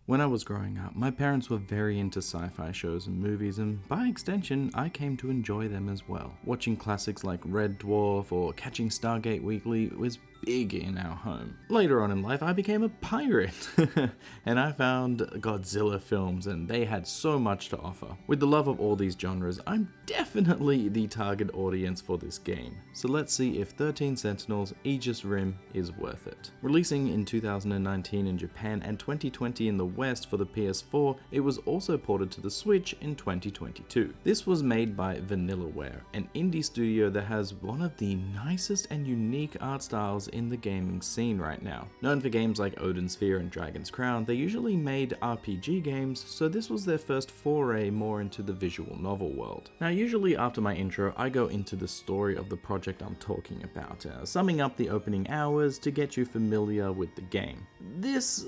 When I was growing up, my parents were very into sci-fi shows and movies, and by extension, I came to enjoy them as well. Watching classics like Red Dwarf or catching Stargate Weekly was big in our home. Later on in life, I became a pirate, and I found Godzilla films, and they had so much to offer. With the love of all these genres, I'm definitely the target audience for this game. So let's see if 13 Sentinels Aegis Rim is worth it. Releasing in 2019 in Japan and 2020 in the West for the PS4, it was also ported to the Switch in 2022. This was made by Vanillaware, an indie studio that has one of the nicest and unique art styles in the gaming scene right now. Known for games like Odin Sphere and Dragon's Crown, they usually made RPG games, so this was their first foray more into the visual novel world. Now, usually after my intro, I go into the story of the project I'm talking about, summing up the opening hours to get you familiar with the game. This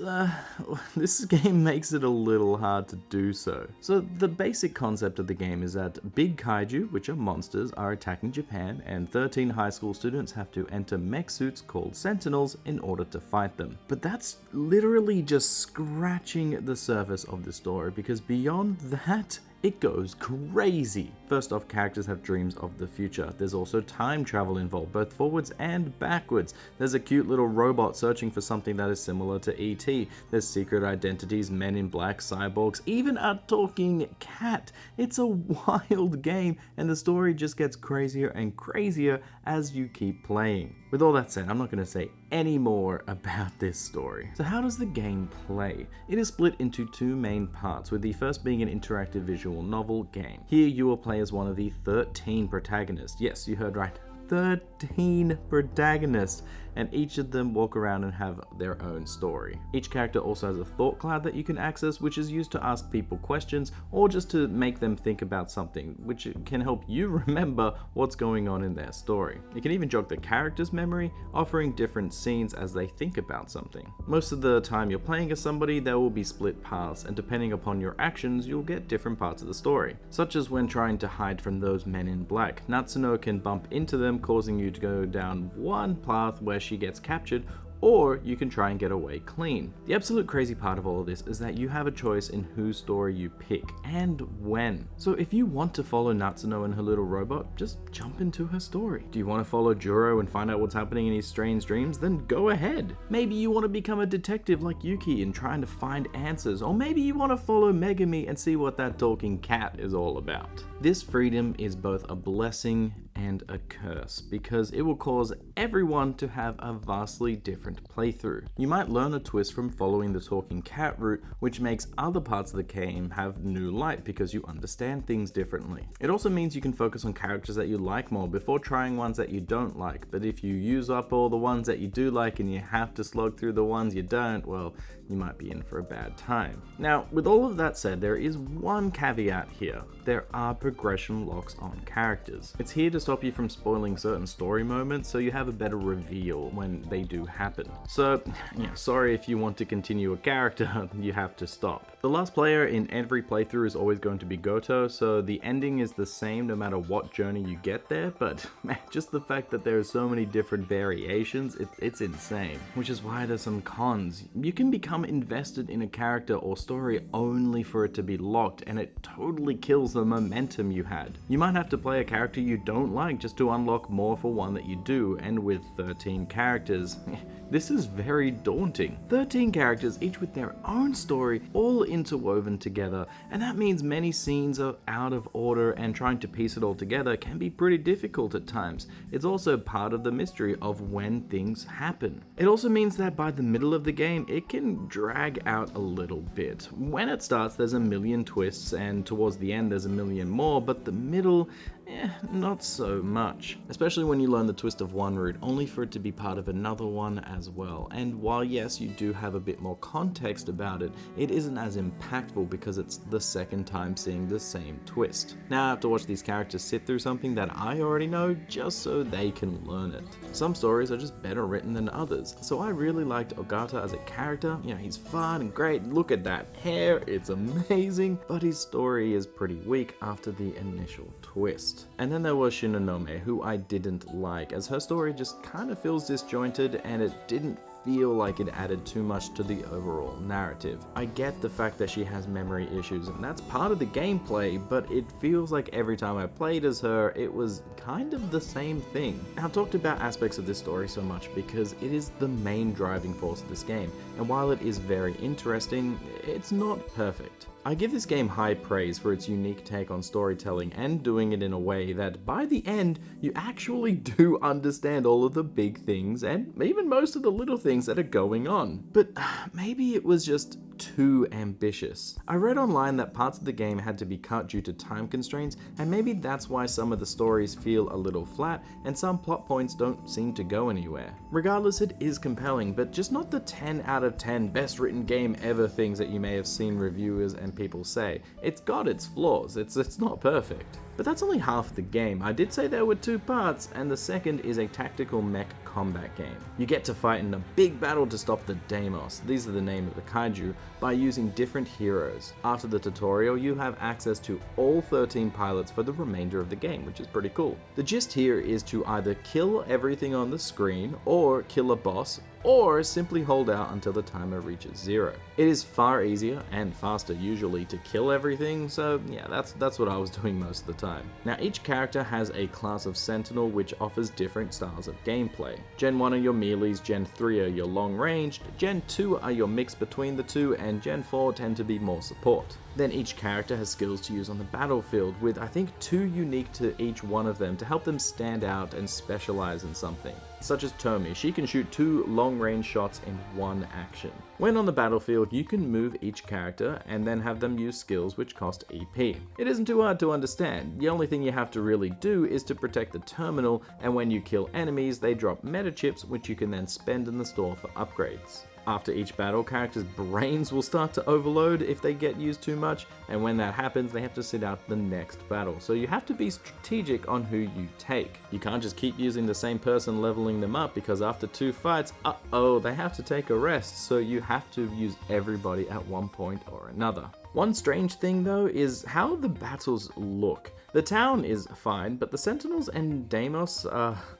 game makes it a little hard to do so. So the basic concept of the game is that big kaiju, which are monsters, are attacking Japan, and 13 high school students have to enter mech suits called Sentinels in order to fight them. But that's literally just scratching the surface of the story, because beyond that, it goes crazy. First off, characters have dreams of the future. There's also time travel involved, both forwards and backwards. There's a cute little robot searching for something that is similar to E.T. There's secret identities, men in black, cyborgs, even a talking cat. It's a wild game, and the story just gets crazier and crazier as you keep playing. With all that said, I'm not going to say any more about this story. So how does the game play? It is split into two main parts, with the first being an interactive visual novel game. Here you will play as one of the 13 protagonists. Yes, you heard right. 13 protagonists, and each of them walk around and have their own story. Each character also has a thought cloud that you can access, which is used to ask people questions or just to make them think about something, which can help you remember what's going on in their story. You can even jog the character's memory, offering different scenes as they think about something. Most of the time you're playing as somebody, there will be split paths, and depending upon your actions, you'll get different parts of the story. Such as when trying to hide from those men in black, Natsuno can bump into them, causing you to go down one path where she gets captured, or you can try and get away clean. The absolute crazy part of all of this is that you have a choice in whose story you pick and when. So if you want to follow Natsuno and her little robot, just jump into her story. Do you want to follow Juro and find out what's happening in his strange dreams? Then go ahead. Maybe you want to become a detective like Yuki and trying to find answers, or maybe you want to follow Megami and see what that talking cat is all about. This freedom is both a blessing and a curse, because it will cause everyone to have a vastly different playthrough. You might learn a twist from following the talking cat route, which makes other parts of the game have new light because you understand things differently. It also means you can focus on characters that you like more before trying ones that you don't like, but if you use up all the ones that you do like and you have to slog through the ones you don't, well, you might be in for a bad time. Now, with all of that said, there is one caveat here. There are progression locks on characters. It's here to stop you from spoiling certain story moments, so you have a better reveal when they do happen. So, sorry if you want to continue a character, you have to stop. The last player in every playthrough is always going to be Goto, so the ending is the same no matter what journey you get there, but man, just the fact that there are so many different variations, it's insane. Which is why there's some cons. You can become invested in a character or story only for it to be locked, and it totally kills the momentum you had. You might have to play a character you don't like just to unlock more for one that you do, and with 13 characters, this is very daunting. 13 characters, each with their own story, all interwoven together, and that means many scenes are out of order, and trying to piece it all together can be pretty difficult at times. It's also part of the mystery of when things happen. It also means that by the middle of the game, it can drag out a little bit. When it starts, there's a million twists, and towards the end, there's a million more, but the middle, not so much. Especially when you learn the twist of one route, only for it to be part of another one as well. And while yes, you do have a bit more context about it, it isn't as impactful because it's the second time seeing the same twist. Now I have to watch these characters sit through something that I already know just so they can learn it. Some stories are just better written than others, so I really liked Ogata as a character. He's fun and great, look at that hair, it's amazing, but his story is pretty weak after the initial twist. And then there was Shinonome, who I didn't like, as her story just kind of feels disjointed and it didn't feel like it added too much to the overall narrative. I get the fact that she has memory issues, and that's part of the gameplay, but it feels like every time I played as her, it was kind of the same thing. I've talked about aspects of this story so much because it is the main driving force of this game, and while it is very interesting, it's not perfect. I give this game high praise for its unique take on storytelling and doing it in a way that by the end, you actually do understand all of the big things and even most of the little things that are going on. But maybe it was just too ambitious. I read online that parts of the game had to be cut due to time constraints, and maybe that's why some of the stories feel a little flat and some plot points don't seem to go anywhere. Regardless, it is compelling, but just not the 10 out of 10 best written game ever things that you may have seen reviewers and people say. It's got its flaws, it's not perfect. But that's only half the game. I did say there were 2 parts, and the second is a tactical mech combat game. You get to fight in a big battle to stop the Deimos, these are the name of the kaiju, by using different heroes. After the tutorial, you have access to all 13 pilots for the remainder of the game, which is pretty cool. The gist here is to either kill everything on the screen, or kill a boss, or simply hold out until the timer reaches 0. It is far easier and faster usually to kill everything, so yeah, that's what I was doing most of the time. Now each character has a class of Sentinel which offers different styles of gameplay. Gen 1 are your melees, Gen 3 are your long ranged, Gen 2 are your mix between the two, and Gen 4 tend to be more support. Then each character has skills to use on the battlefield, with I think 2 unique to each one of them to help them stand out and specialize in something. Such as Tomi, she can shoot 2 long-range shots in one action. When on the battlefield, you can move each character and then have them use skills which cost EP. It isn't too hard to understand. The only thing you have to really do is to protect the terminal, and when you kill enemies, they drop meta chips which you can then spend in the store for upgrades. After each battle, characters' brains will start to overload if they get used too much, and when that happens, they have to sit out the next battle. So you have to be strategic on who you take. You can't just keep using the same person leveling them up, because after 2 fights, they have to take a rest, so you have to use everybody at one point or another. One strange thing though is how the battles look. The town is fine, but the Sentinels and Deimos,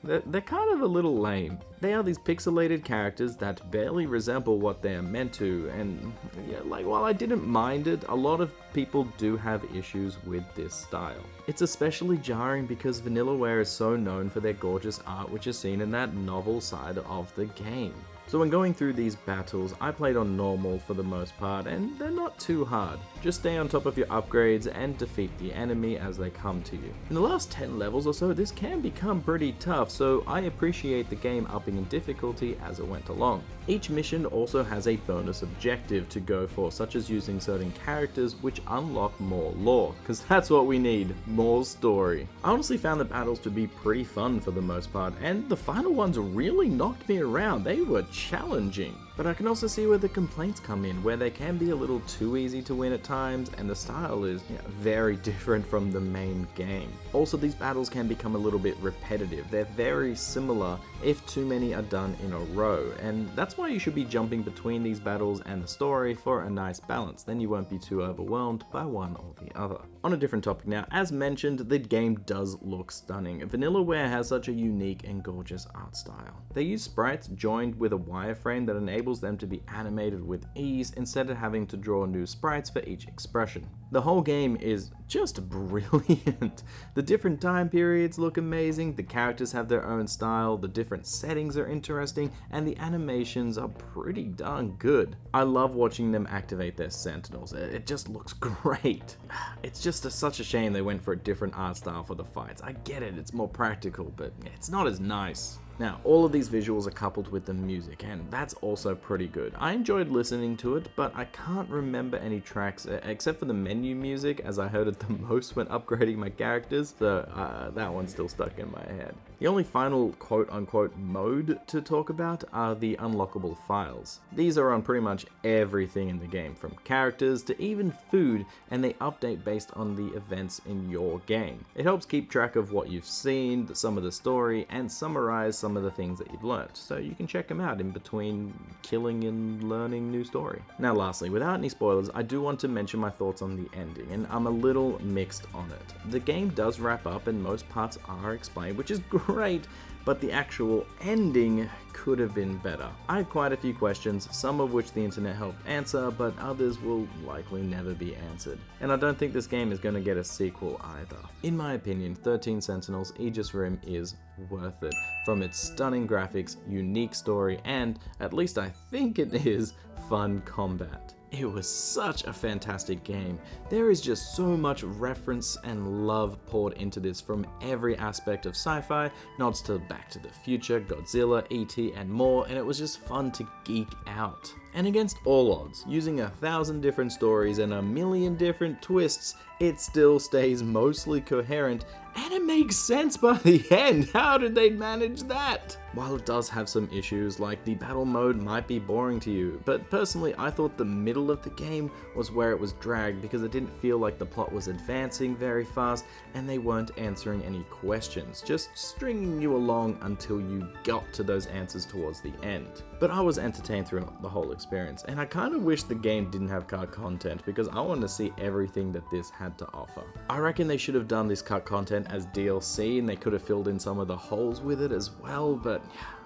they're kind of a little lame. They are these pixelated characters that barely resemble what they're meant to, and yeah, while I didn't mind it, a lot of people do have issues with this style. It's especially jarring because Vanillaware is so known for their gorgeous art, which is seen in that novel side of the game. So when going through these battles, I played on normal for the most part, and they're not too hard. Just stay on top of your upgrades and defeat the enemy as they come to you. In the last 10 levels or so, this can become pretty tough, so I appreciate the game upping in difficulty as it went along. Each mission also has a bonus objective to go for, such as using certain characters which unlock more lore, because that's what we need, more story. I honestly found the battles to be pretty fun for the most part, and the final ones really knocked me around. They were challenging. But I can also see where the complaints come in, where they can be a little too easy to win at times, and the style is very different from the main game. Also, these battles can become a little bit repetitive. They're very similar if too many are done in a row, and that's why you should be jumping between these battles and the story for a nice balance. Then you won't be too overwhelmed by one or the other. On a different topic now, as mentioned, the game does look stunning. Vanillaware has such a unique and gorgeous art style. They use sprites joined with a wireframe that enables them to be animated with ease instead of having to draw new sprites for each expression. The whole game is just brilliant. The different time periods look amazing, the characters have their own style, the different settings are interesting, and the animations are pretty darn good. I love watching them activate their Sentinels. It just looks great. It's just such a shame they went for a different art style for the fights. I get it, it's more practical, but it's not as nice. Now, all of these visuals are coupled with the music, and that's also pretty good. I enjoyed listening to it, but I can't remember any tracks except for the menu music, as I heard it the most when upgrading my characters, so that one's still stuck in my head. The only final quote-unquote mode to talk about are the unlockable files. These are on pretty much everything in the game, from characters to even food, and they update based on the events in your game. It helps keep track of what you've seen, some of the story, and summarize some of the things that you've learned, so you can check them out in between killing and learning new story. Now lastly, without any spoilers, I do want to mention my thoughts on the ending, and I'm a little mixed on it. The game does wrap up and most parts are explained, which is great, but the actual ending could have been better. I had quite a few questions, some of which the internet helped answer, but others will likely never be answered. And I don't think this game is going to get a sequel either. In my opinion, 13 Sentinels Aegis Rim is worth it, from its stunning graphics, unique story, and, at least I think it is, fun combat. It was such a fantastic game. There is just so much reference and love poured into this from every aspect of sci-fi, nods to Back to the Future, Godzilla, E.T. and more, and it was just fun to geek out. And against all odds, using 1,000 different stories and 1,000,000 different twists, it still stays mostly coherent, and it makes sense by the end. How did they manage that? While it does have some issues, like the battle mode might be boring to you, but personally I thought the middle of the game was where it was dragged because it didn't feel like the plot was advancing very fast and they weren't answering any questions, just stringing you along until you got to those answers towards the end. But I was entertained throughout the whole experience, and I kind of wish the game didn't have cut content because I wanted to see everything that this had to offer. I reckon they should have done this cut content as DLC and they could have filled in some of the holes with it as well, but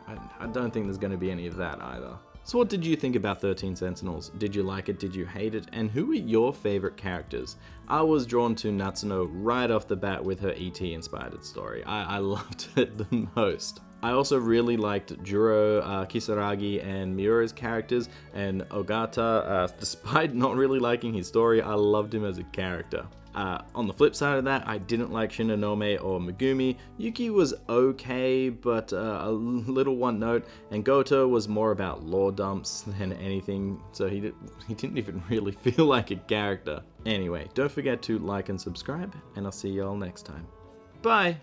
I don't think there's going to be any of that either. So what did you think about 13 Sentinels? Did you like it? Did you hate it? And who are your favorite characters? I was drawn to Natsuno right off the bat with her ET inspired story. I loved it the most. I also really liked Juro, Kisaragi, and Miura's characters, and Ogata, despite not really liking his story, I loved him as a character. On the flip side of that, I didn't like Shinonome or Megumi. Yuki was okay, but a little one note, and Goto was more about lore dumps than anything, so he didn't even really feel like a character. Anyway, don't forget to like and subscribe, and I'll see y'all next time. Bye!